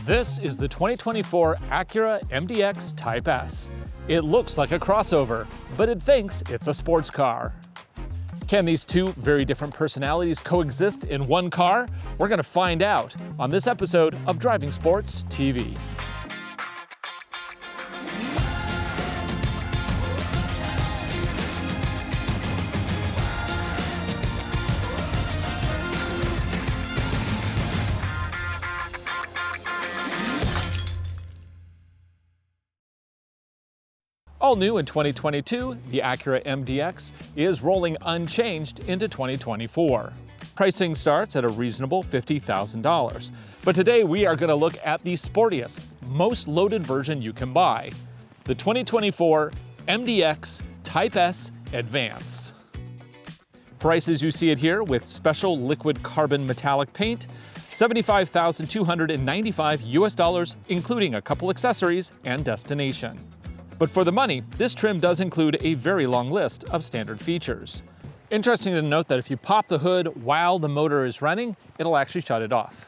This is the 2024 Acura MDX Type S. It looks like a crossover, but it thinks it's a sports car. Can these two very different personalities coexist in one car? We're going to find out on this episode of Driving Sports TV. All new in 2022, the Acura MDX is rolling unchanged into 2024. Pricing starts at a reasonable $50,000. But today we are going to look at the sportiest, most loaded version you can buy, the 2024 MDX Type S Advance. Prices you see it here with special liquid carbon metallic paint, $75,295 US, including a couple accessories and destination. But for the money, this trim does include a very long list of standard features. Interesting to note that if you pop the hood while the motor is running, it'll actually shut it off.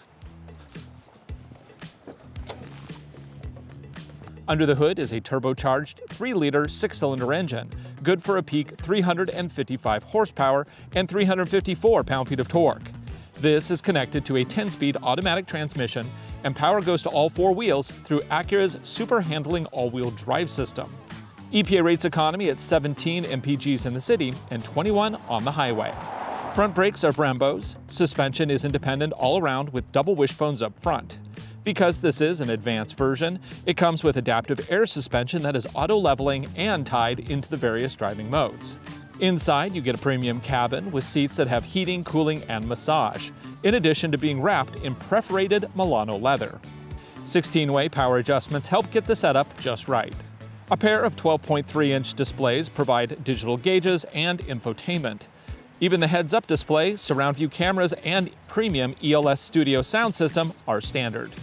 Under the hood is a turbocharged 3-liter 6-cylinder engine, good for a peak 355 horsepower and 354 pound-feet of torque. This is connected to a 10-speed automatic transmission, and power goes to all 4 wheels through Acura's super handling all-wheel drive system. EPA rates economy at 17 mpgs in the city and 21 on the highway. Front brakes are Brembo's. Suspension is independent all around with double wishbones up front. Because this is an advanced version, it comes with adaptive air suspension that is auto-leveling and tied into the various driving modes. Inside, you get a premium cabin with seats that have heating, cooling, and massage, in addition to being wrapped in perforated Milano leather. 16-way power adjustments help get the setup just right. A pair of 12.3-inch displays provide digital gauges and infotainment. Even the heads-up display, surround view cameras, and premium ELS Studio sound system are standard.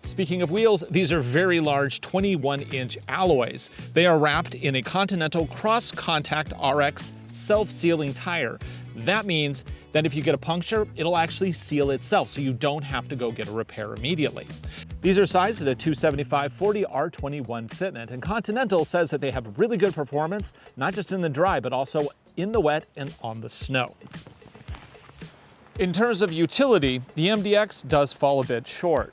Speaking of wheels, these are very large 21-inch alloys. They are wrapped in a Continental Cross-Contact RX self-sealing tire. That means that if you get a puncture, it'll actually seal itself, so you don't have to go get a repair immediately. These are sized at a 275/40 R21 fitment, and Continental says that they have really good performance, not just in the dry, but also in the wet and on the snow. In terms of utility, the MDX does fall a bit short.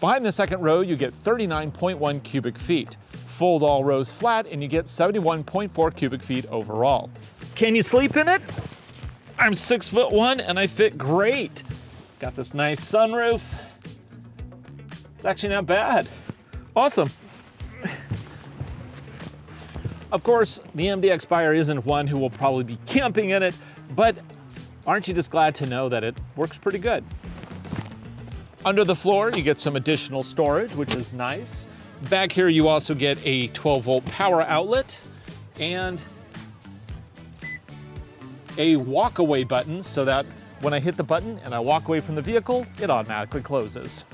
Behind the second row, you get 39.1 cubic feet. Fold all rows flat and you get 71.4 cubic feet overall. Can you sleep in it? I'm 6'1" and I fit great. Got this nice sunroof. It's actually not bad. Awesome. Of course, the MDX buyer isn't one who will probably be camping in it, but aren't you just glad to know that it works pretty good? Under the floor, you get some additional storage, which is nice. Back here, you also get a 12-volt power outlet and a walk-away button so that when I hit the button and I walk away from the vehicle, it automatically closes.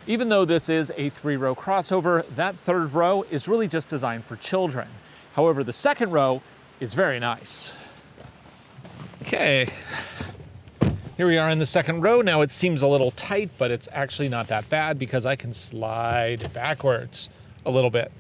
Even though this is a 3-row crossover, that third row is really just designed for children. However, the second row is very nice. Okay. Here we are in the second row. Now it seems a little tight, but it's actually not that bad because I can slide backwards a little bit.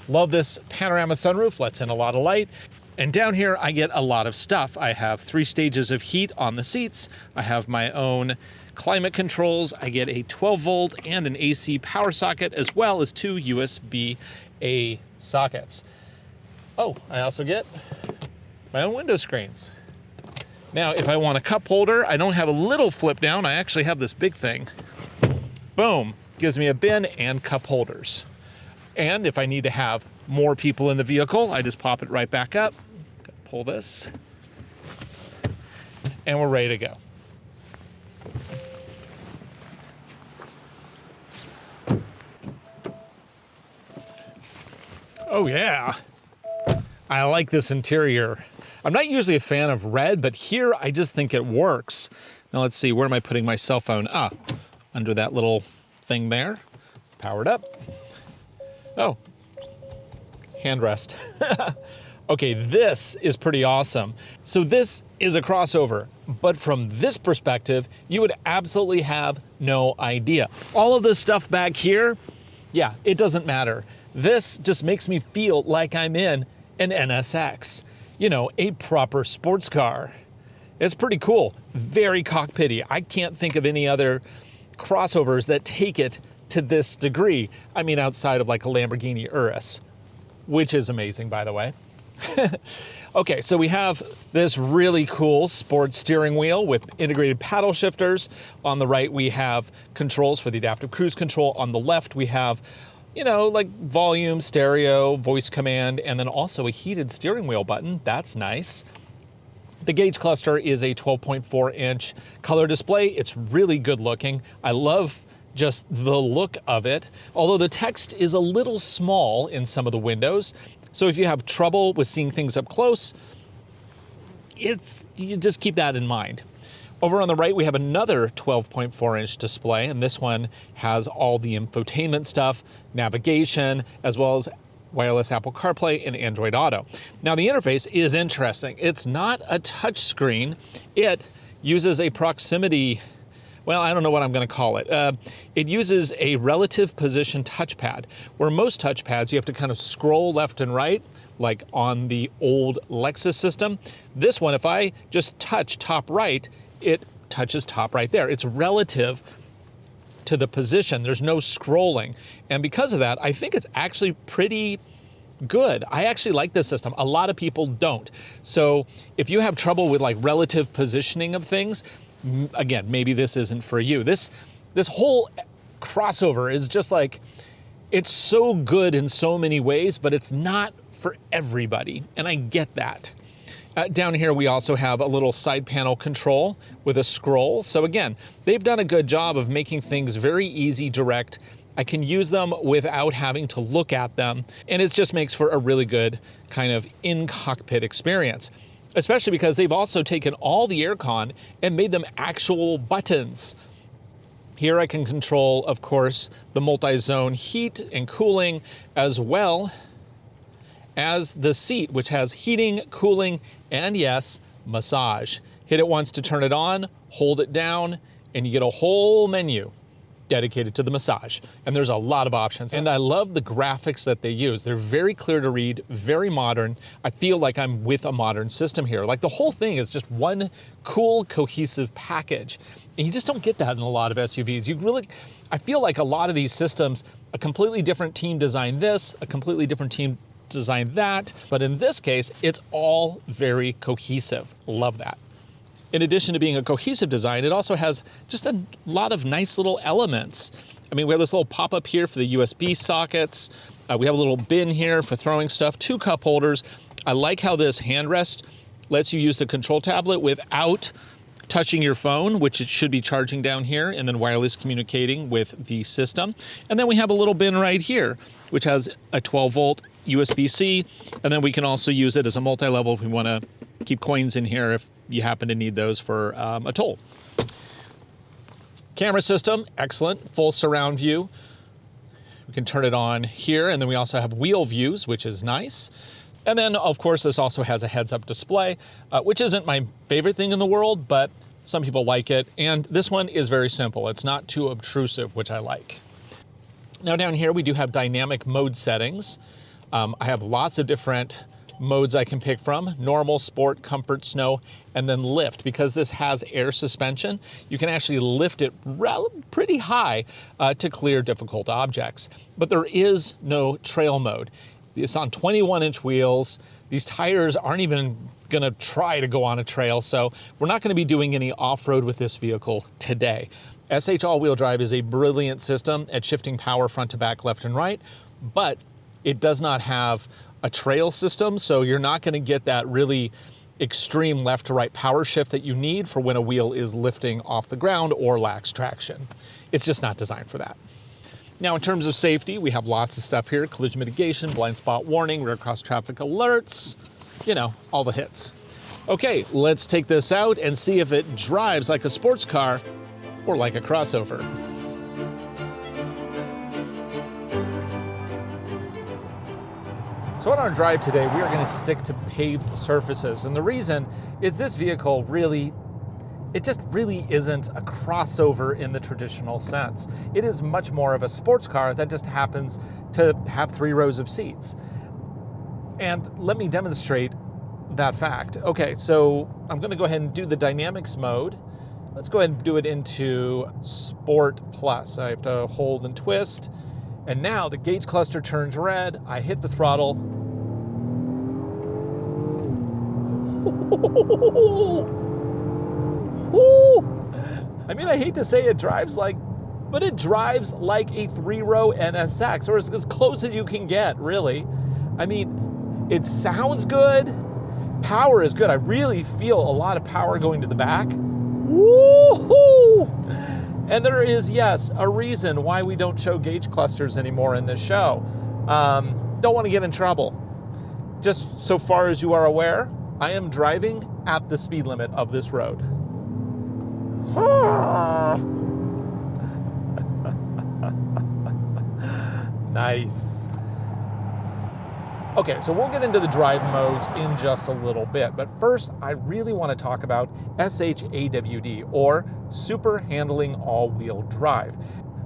Love this panorama sunroof, lets in a lot of light. And down here I get a lot of stuff. I have 3 stages of heat on the seats. I have my own climate controls. I get a 12-volt and an AC power socket, as well as 2 USB-A sockets. Oh, I also get my own window screens. Now, if I want a cup holder, I don't have a little flip down, I actually have this big thing. Boom, gives me a bin and cup holders. And if I need to have more people in the vehicle, I just pop it right back up, pull this, and we're ready to go. Oh yeah, I like this interior. I'm not usually a fan of red, but here I just think it works. Now let's see, where am I putting my cell phone? Under that little thing there. It's powered up. Oh, hand rest. Okay, this is pretty awesome. So this is a crossover, but from this perspective, you would absolutely have no idea. All of this stuff back here, yeah, it doesn't matter. This just makes me feel like I'm in an NSX, you know, a proper sports car. It's pretty cool, very cockpity. I can't think of any other crossovers that take it to this degree. I mean, outside of like a Lamborghini Urus, which is amazing, by the way. Okay, so we have this really cool sports steering wheel with integrated paddle shifters. On the right, we have controls for the adaptive cruise control. On the left, we have, you know, like volume, stereo, voice command, and then also a heated steering wheel button. That's nice. The gauge cluster is a 12.4-inch color display. It's really good looking. I love just the look of it, although the text is a little small in some of the windows. So if you have trouble with seeing things up close, you just keep that in mind. Over on the right, we have another 12.4-inch display, and this one has all the infotainment stuff, navigation, as well as wireless Apple CarPlay and Android Auto. Now the interface is interesting. It's not a touch screen. It uses a proximity, well, I don't know what I'm going to call it. It uses a relative position touchpad, where most touchpads you have to kind of scroll left and right, like on the old Lexus system. This one, if I just touch top right, it touches top right there. It's relative to the position. There's no scrolling. And because of that, I think it's actually pretty good. I actually like this system. A lot of people don't. So if you have trouble with like relative positioning of things, again, maybe this isn't for you. This whole crossover is just like, it's so good in so many ways, but it's not for everybody. And I get that. Down here, we also have a little side panel control with a scroll. So again, they've done a good job of making things very easy, direct. I can use them without having to look at them. And it just makes for a really good kind of in-cockpit experience, especially because they've also taken all the aircon and made them actual buttons. Here I can control, of course, the multi-zone heat and cooling, as well as the seat, which has heating, cooling, and yes, massage. Hit it once to turn it on, hold it down, and you get a whole menu dedicated to the massage. And there's a lot of options. And I love the graphics that they use. They're very clear to read, very modern. I feel like I'm with a modern system here. Like the whole thing is just one cool, cohesive package. And you just don't get that in a lot of SUVs. I feel like a lot of these systems, a completely different team designed this, a completely different team designed that. But in this case, it's all very cohesive. Love that. In addition to being a cohesive design, it also has just a lot of nice little elements. I mean, we have this little pop-up here for the USB sockets. We have a little bin here for throwing stuff, 2 cup holders. I like how this handrest lets you use the control tablet without touching your phone, which it should be charging down here, and then wireless communicating with the system. And then we have a little bin right here, which has a 12-volt USB-C, and then we can also use it as a multi-level if we want to keep coins in here if you happen to need those for a toll. Camera system, excellent, full surround view. We can turn it on here, and then we also have wheel views, which is nice. And then, of course, this also has a heads-up display, which isn't my favorite thing in the world, but some people like it. And this one is very simple. It's not too obtrusive, which I like. Now down here, we do have dynamic mode settings. I have lots of different modes I can pick from: normal, sport, comfort, snow, and then lift. Because this has air suspension, you can actually lift it pretty high to clear difficult objects. But there is no trail mode. It's on 21-inch wheels. These tires aren't even gonna try to go on a trail, so we're not gonna be doing any off-road with this vehicle today. SH all-wheel drive is a brilliant system at shifting power front to back, left and right, but it does not have a trail system, so you're not gonna get that really extreme left to right power shift that you need for when a wheel is lifting off the ground or lacks traction. It's just not designed for that. Now, in terms of safety, we have lots of stuff here: collision mitigation, blind spot warning, rear cross traffic alerts, you know, all the hits. Okay, let's take this out and see if it drives like a sports car or like a crossover. So on our drive today, we are going to stick to paved surfaces. And the reason is this vehicle really, it just really isn't a crossover in the traditional sense. It is much more of a sports car that just happens to have 3 rows of seats. And let me demonstrate that fact. Okay, so I'm going to go ahead and do the dynamics mode. Let's go ahead and do it into Sport Plus. I have to hold and twist. And now the gauge cluster turns red. I hit the throttle. I mean, I hate to say it drives like, but it drives like a 3-row NSX, or as close as you can get, really. I mean, it sounds good. Power is good. I really feel a lot of power going to the back. Woo-hoo! And there is, yes, a reason why we don't show gauge clusters anymore in this show. Don't want to get in trouble. Just so far as you are aware, I am driving at the speed limit of this road. Nice. Okay, so we'll get into the drive modes in just a little bit, but first I really want to talk about SHAWD, or Super Handling All-Wheel Drive.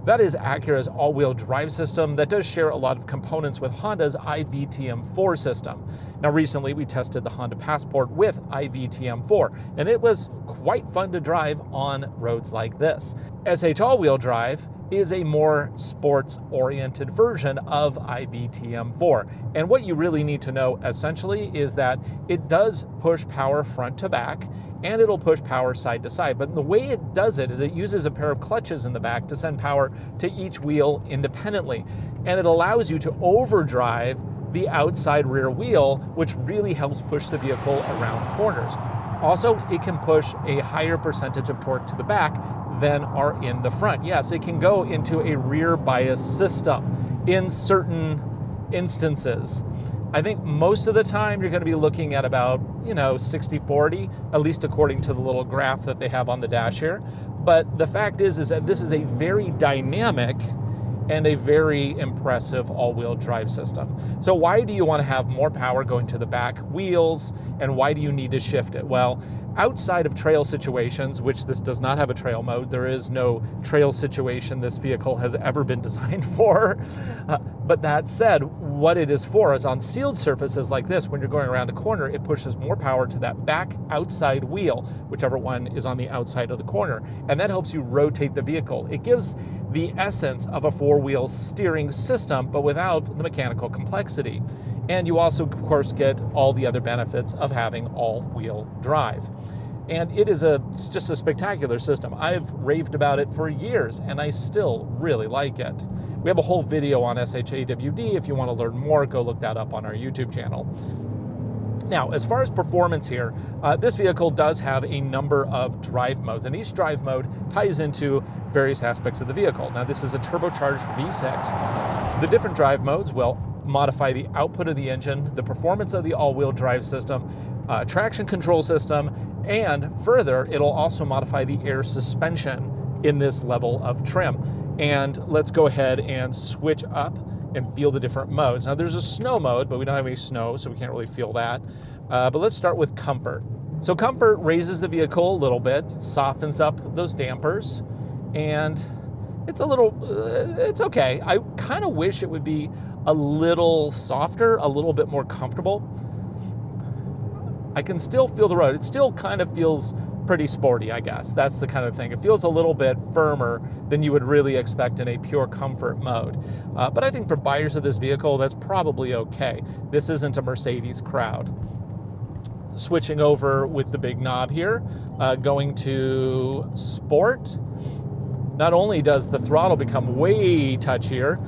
That is Acura's all-wheel drive system that does share a lot of components with Honda's iVTM4 system. Now recently we tested the Honda Passport with iVTM4, and it was quite fun to drive on roads like this. SH all-wheel drive is a more sports-oriented version of iVTM4. And what you really need to know essentially is that it does push power front to back, and it'll push power side to side. But the way it does it is it uses a pair of clutches in the back to send power to each wheel independently. And it allows you to overdrive the outside rear wheel, which really helps push the vehicle around corners. Also, it can push a higher percentage of torque to the back than are in the front. Yes, it can go into a rear bias system in certain instances. I think most of the time you're going to be looking at about, 60-40, at least according to the little graph that they have on the dash here. But the fact is that this is a very dynamic and a very impressive all-wheel drive system. So why do you want to have more power going to the back wheels, and why do you need to shift it? Well, outside of trail situations, which this does not have a trail mode, there is no trail situation this vehicle has ever been designed for. But that said, what it is for is on sealed surfaces like this, when you're going around a corner, it pushes more power to that back outside wheel, whichever one is on the outside of the corner. And that helps you rotate the vehicle. It gives the essence of a 4-wheel steering system, but without the mechanical complexity. And you also, of course, get all the other benefits of having all-wheel drive. And it's just a spectacular system. I've raved about it for years, and I still really like it. We have a whole video on SHAWD. If you want to learn more, go look that up on our YouTube channel. Now, as far as performance here, this vehicle does have a number of drive modes, and each drive mode ties into various aspects of the vehicle. Now, this is a turbocharged V6. The different drive modes will modify the output of the engine, the performance of the all-wheel drive system, traction control system, and further, it'll also modify the air suspension in this level of trim. And let's go ahead and switch up and feel the different modes. Now there's a snow mode, but we don't have any snow, so we can't really feel that. But let's start with comfort. So comfort raises the vehicle a little bit, softens up those dampers, and it's it's okay. I kind of wish it would be a little softer, a little bit more comfortable. I can still feel the road. It still kind of feels pretty sporty, I guess. That's the kind of thing. It feels a little bit firmer than you would really expect in a pure comfort mode. But I think for buyers of this vehicle, that's probably okay. This isn't a Mercedes crowd. Switching over with the big knob here, going to Sport. Not only does the throttle become way touchier,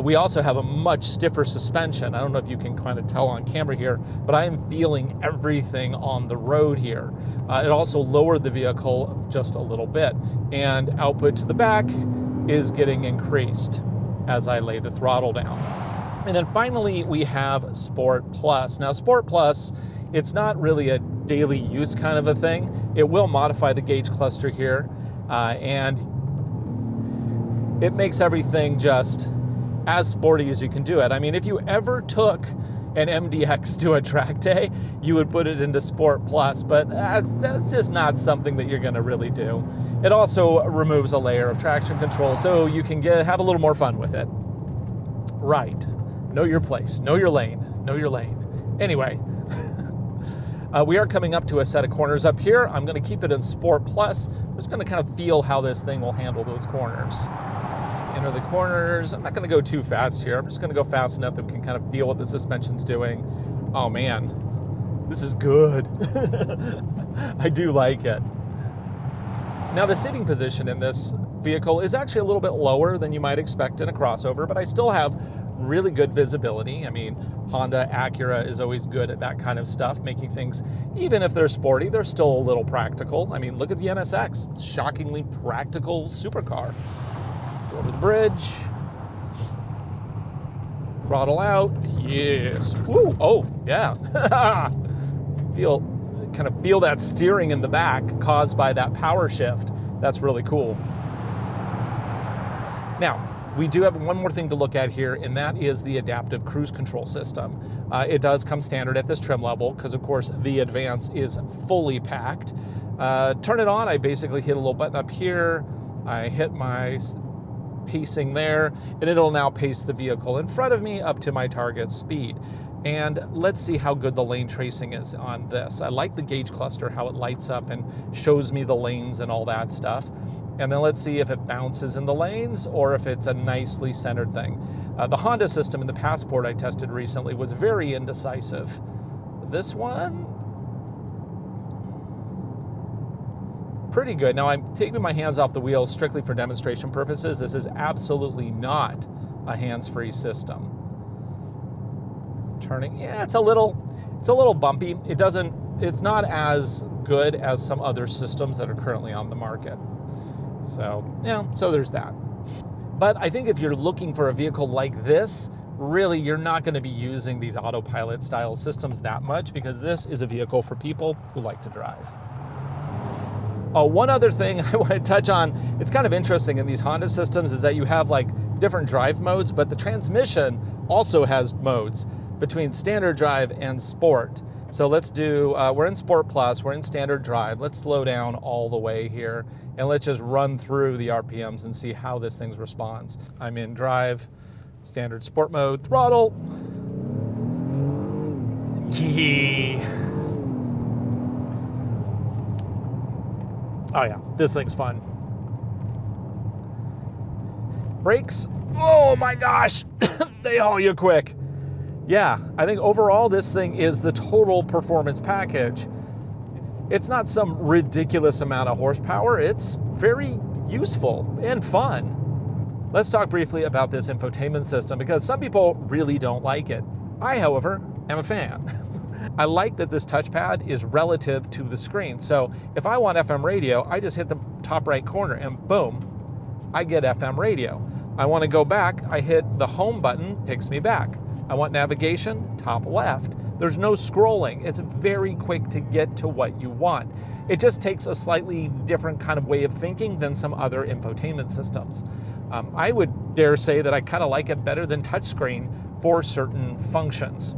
we also have a much stiffer suspension. I don't know if you can kind of tell on camera here, but I am feeling everything on the road here. It also lowered the vehicle just a little bit, and output to the back is getting increased as I lay the throttle down. And then finally, we have Sport Plus. Now, Sport Plus, it's not really a daily use kind of a thing. It will modify the gauge cluster here, and it makes everything just as sporty as you can do it. I mean, if you ever took an MDX to a track day, you would put it into Sport Plus, but that's just not something that you're going to really do. It also removes a layer of traction control, so you can have a little more fun with it. Right. Know your place. Know your lane. Know your lane. Anyway, we are coming up to a set of corners up here. I'm going to keep it in Sport Plus. I'm just going to kind of feel how this thing will handle those corners. Enter the corners. I'm not going to go too fast here. I'm just going to go fast enough that we can kind of feel what the suspension's doing. Oh man, this is good. I do like it. Now the sitting position in this vehicle is actually a little bit lower than you might expect in a crossover, but I still have really good visibility. I mean, Honda, Acura is always good at that kind of stuff, making things, even if they're sporty, they're still a little practical. I mean, look at the NSX, shockingly practical supercar. Over the bridge, throttle out, yes. Woo, oh yeah. Kind of feel that steering in the back caused by that power shift. That's really cool. Now, we do have one more thing to look at here, and that is the adaptive cruise control system. It does come standard at this trim level because, of course, the Advance is fully packed. Turn it on, I basically hit a little button up here. I hit my pacing there, and it'll now pace the vehicle in front of me up to my target speed. And let's see how good the lane tracing is on this. I like the gauge cluster, how it lights up and shows me the lanes and all that stuff. And then let's see if it bounces in the lanes or if it's a nicely centered thing. The Honda system in the Passport I tested recently was very indecisive. This one, pretty good. Now I'm taking my hands off the wheel strictly for demonstration purposes. This is absolutely not a hands-free system. It's turning, yeah, it's a little bumpy. It's not as good as some other systems that are currently on the market. So, yeah, so there's that. But I think if you're looking for a vehicle like this, really you're not going to be using these autopilot style systems that much, because this is a vehicle for people who like to drive. Oh, one other thing I want to touch on, it's kind of interesting in these Honda systems, is that you have like different drive modes, but the transmission also has modes between standard drive and sport. So let's do, we're in Sport Plus, we're in standard drive. Let's slow down all the way here and let's just run through the RPMs and see how this thing responds. I'm in drive, standard sport mode, throttle. Yeah. Oh yeah, this thing's fun. Brakes, oh my gosh, they haul you quick. Yeah, I think overall this thing is the total performance package. It's not some ridiculous amount of horsepower, it's very useful and fun. Let's talk briefly about this infotainment system, because some people really don't like it. I, however, am a fan. I like that this touchpad is relative to the screen. So if I want FM radio, I just hit the top right corner and boom, I get FM radio. I want to go back, I hit the home button, takes me back. I want navigation, top left. There's no scrolling. It's very quick to get to what you want. It just takes a slightly different kind of way of thinking than some other infotainment systems. I would dare say that I kind of like it better than touchscreen for certain functions.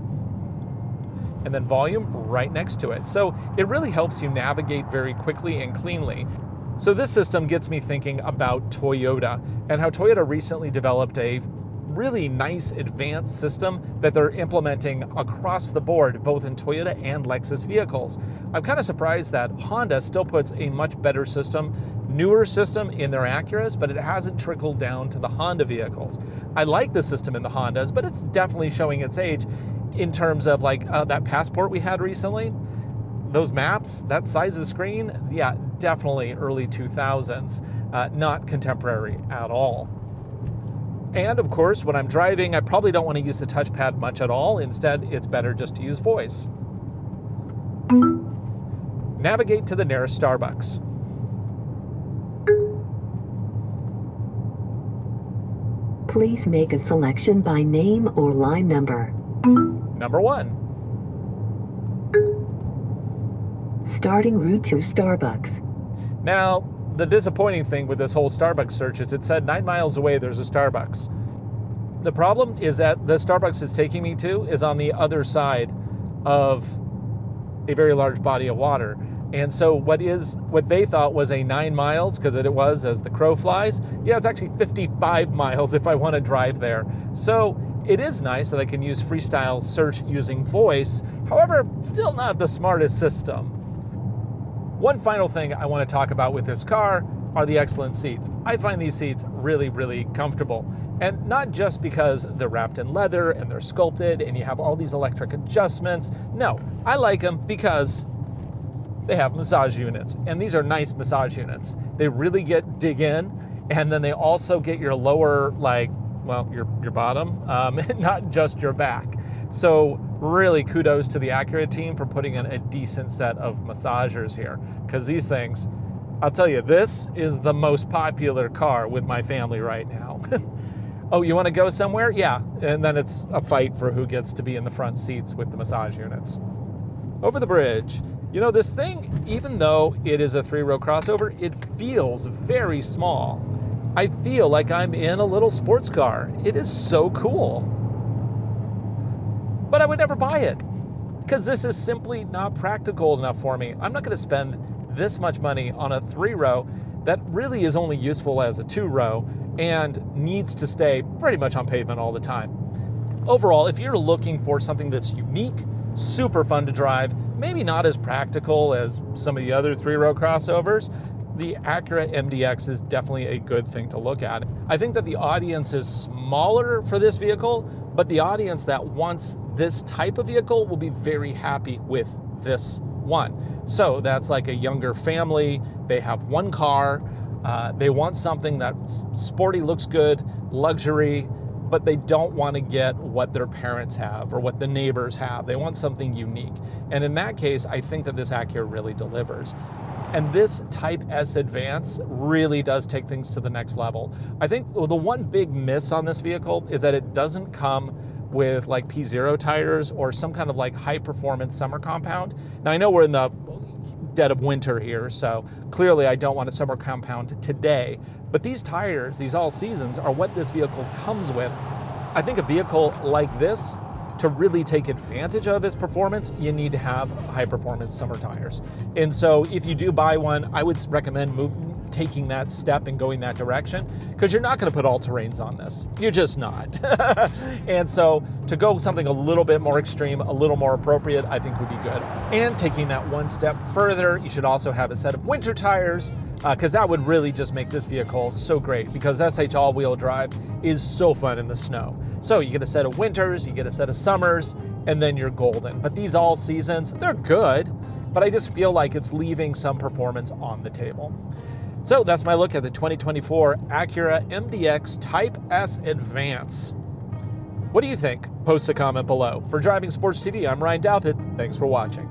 And then volume right next to it. So it really helps you navigate very quickly and cleanly. So this system gets me thinking about Toyota and how Toyota recently developed a really nice advanced system that they're implementing across the board, both in Toyota and Lexus vehicles. I'm kind of surprised that Honda still puts a much better system, newer system in their Acuras, but it hasn't trickled down to the Honda vehicles. I like the system in the Hondas, but it's definitely showing its age in terms of like that Passport we had recently. Those maps, that size of screen, yeah, definitely early 2000s, not contemporary at all. And of course, when I'm driving, I probably don't want to use the touchpad much at all. Instead, it's better just to use voice. Navigate to the nearest Starbucks. Please make a selection by name or line number. Number 1. Starting route to Starbucks. Now, the disappointing thing with this whole Starbucks search is it said 9 miles away there's a Starbucks. The problem is that the Starbucks is taking me to is on the other side of a very large body of water. And so what they thought was a 9 miles, because it was as the crow flies, yeah, it's actually 55 miles if I want to drive there. So it is nice that I can use freestyle search using voice. However, still not the smartest system. One final thing I want to talk about with this car are the excellent seats. I find these seats really, really comfortable. And not just because they're wrapped in leather and they're sculpted and you have all these electric adjustments. No, I like them because they have massage units, and these are nice massage units. They really dig in, and then they also get your lower, your bottom, not just your back. So really kudos to the Acura team for putting in a decent set of massagers here, because these things, I'll tell you, this is the most popular car with my family right now. Oh, you want to go somewhere? Yeah, and then it's a fight for who gets to be in the front seats with the massage units. Over the bridge. You know, this thing, even though it is a 3-row crossover, it feels very small. I feel like I'm in a little sports car. It is so cool. But I would never buy it because this is simply not practical enough for me. I'm not going to spend this much money on a 3-row that really is only useful as a 2-row and needs to stay pretty much on pavement all the time. Overall, if you're looking for something that's unique, super fun to drive, maybe not as practical as some of the other 3-row crossovers, the Acura MDX is definitely a good thing to look at. I think that the audience is smaller for this vehicle, but the audience that wants this type of vehicle will be very happy with this one. So that's like a younger family, they have one car, they want something that's sporty, looks good, luxury, but they don't want to get what their parents have or what the neighbors have. They want something unique. And in that case, I think that this Acura really delivers. And this Type S Advance really does take things to the next level. I think the one big miss on this vehicle is that it doesn't come with like P0 tires or some kind of like high performance summer compound. Now I know we're in the dead of winter here, so clearly I don't want a summer compound today, but these tires, these all seasons, are what this vehicle comes with. I think a vehicle like this, to really take advantage of its performance, you need to have high performance summer tires. And so if you do buy one, I would recommend taking that step and going that direction, because you're not going to put all-terrains on this. You're just not. And so to go something a little bit more extreme, a little more appropriate, I think would be good. And taking that one step further, you should also have a set of winter tires, because that would really just make this vehicle so great, because SH all-wheel drive is so fun in the snow. So you get a set of winters, you get a set of summers, and then you're golden. But these all seasons, they're good, but I just feel like it's leaving some performance on the table. So that's my look at the 2024 Acura MDX Type S Advance. What do you think? Post a comment below. For Driving Sports TV, I'm Ryan Douthit. Thanks for watching.